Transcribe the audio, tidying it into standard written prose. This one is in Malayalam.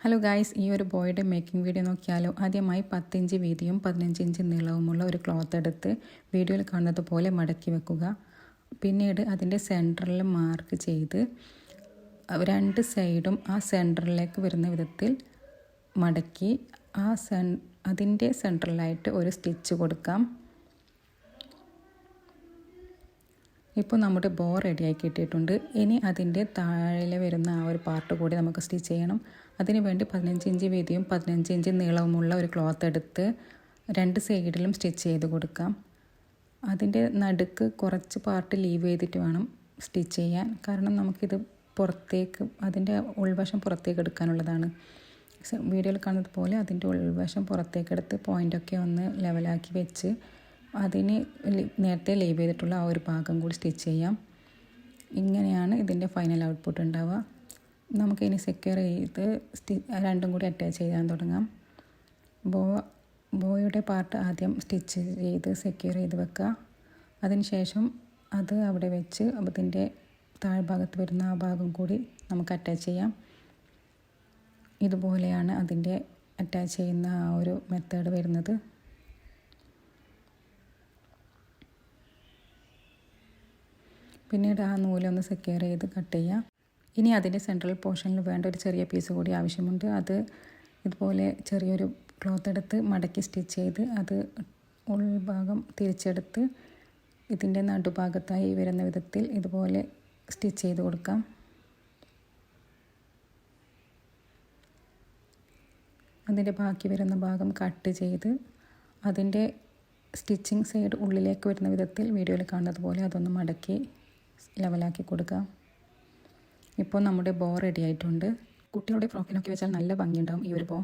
ഹലോ ഗായ്സ്, ഈ ഒരു ബോയുടെ മേക്കിംഗ് വീഡിയോ നോക്കിയാലോ. ആദ്യമായി 10 ഇഞ്ച് വീതിയും 15 ഇഞ്ച് നീളവുമുള്ള ഒരു ക്ലോത്ത് എടുത്ത് വീഡിയോയിൽ കാണുന്നത് പോലെ മടക്കി വെക്കുക. പിന്നീട് അതിൻ്റെ സെൻറ്ററിൽ മാർക്ക് ചെയ്ത് രണ്ട് സൈഡും ആ സെൻറ്ററിലേക്ക് വരുന്ന വിധത്തിൽ മടക്കി അതിൻ്റെ സെൻറ്ററിലായിട്ട് ഒരു സ്റ്റിച്ച് കൊടുക്കാം. ഇപ്പോൾ നമ്മുടെ ബോ റെഡിയായി കിട്ടിയിട്ടുണ്ട്. ഇനി അതിൻ്റെ താഴെ വരുന്ന ആ ഒരു പാർട്ട് കൂടി നമുക്ക് സ്റ്റിച്ച് ചെയ്യണം. അതിന് വേണ്ടി 15 ഇഞ്ച് വീതിയും 15 ഇഞ്ച് നീളവുമുള്ള ഒരു ക്ലോത്ത് എടുത്ത് രണ്ട് സൈഡിലും സ്റ്റിച്ച് ചെയ്ത് കൊടുക്കാം. അതിൻ്റെ നടുക്ക് കുറച്ച് പാർട്ട് ലീവ് ചെയ്തിട്ട് വേണം സ്റ്റിച്ച് ചെയ്യാൻ. കാരണം നമുക്കിത് അതിൻ്റെ ഉൾവശം പുറത്തേക്ക് എടുക്കാനുള്ളതാണ്. വീഡിയോയിൽ കാണുന്നത് പോലെ അതിൻ്റെ ഉൾവശം പുറത്തേക്ക് എടുത്ത് പോയിൻ്റൊക്കെ ഒന്ന് ലെവലാക്കി വെച്ച് അതിന് നേരത്തെ ലീവ് ചെയ്തിട്ടുള്ള ആ ഒരു ഭാഗം കൂടി സ്റ്റിച്ച് ചെയ്യാം. ഇങ്ങനെയാണ് ഇതിൻ്റെ ഫൈനൽ ഔട്ട്പുട്ട് ഉണ്ടാവുക. നമുക്കിനി സെക്യൂർ ചെയ്ത് രണ്ടും കൂടി അറ്റാച്ച് ചെയ്യാൻ തുടങ്ങാം. ബോയുടെ പാർട്ട് ആദ്യം സ്റ്റിച്ച് ചെയ്ത് സെക്യൂർ ചെയ്ത് വെക്കുക. അതിനുശേഷം അത് അവിടെ വെച്ച് അതിൻ്റെ താഴ്ഭാഗത്ത് വരുന്ന ആ ഭാഗം കൂടി നമുക്ക് അറ്റാച്ച് ചെയ്യാം. ഇതുപോലെയാണ് അതിൻ്റെ അറ്റാച്ച് ചെയ്യുന്ന ആ ഒരു മെത്തേഡ് വരുന്നത്. പിന്നീട് ആ നൂലൊന്ന് സെക്യൂർ ചെയ്ത് കട്ട് ചെയ്യാം. ഇനി അതിൻ്റെ സെൻട്രൽ പോർഷനിൽ വേണ്ട ഒരു ചെറിയ പീസ് കൂടി ആവശ്യമുണ്ട്. അത് ഇതുപോലെ ചെറിയൊരു ക്ലോത്ത് എടുത്ത് മടക്കി സ്റ്റിച്ച് ചെയ്ത് അത് ഉൾഭാഗം തിരിച്ചെടുത്ത് ഇതിൻ്റെ നടുഭാഗത്തായി വരുന്ന വിധത്തിൽ ഇതുപോലെ സ്റ്റിച്ച് ചെയ്ത് കൊടുക്കാം. അതിൻ്റെ ബാക്കി വരുന്ന ഭാഗം കട്ട് ചെയ്ത് അതിൻ്റെ സ്റ്റിച്ചിങ് സൈഡ് ഉള്ളിലേക്ക് വരുന്ന വിധത്തിൽ വീഡിയോയിൽ കാണുന്നത് പോലെ അതൊന്ന് മടക്കി ലെവലാക്കി കൊടുക്കാം. ഇപ്പോൾ നമ്മുടെ ബോ റെഡി ആയിട്ടുണ്ട്. കുട്ടികളുടെ ഫ്രോക്കിനൊക്കെ വെച്ചാൽ നല്ല ഭംഗിയുണ്ടാകും ഈ ഒരു ബോ.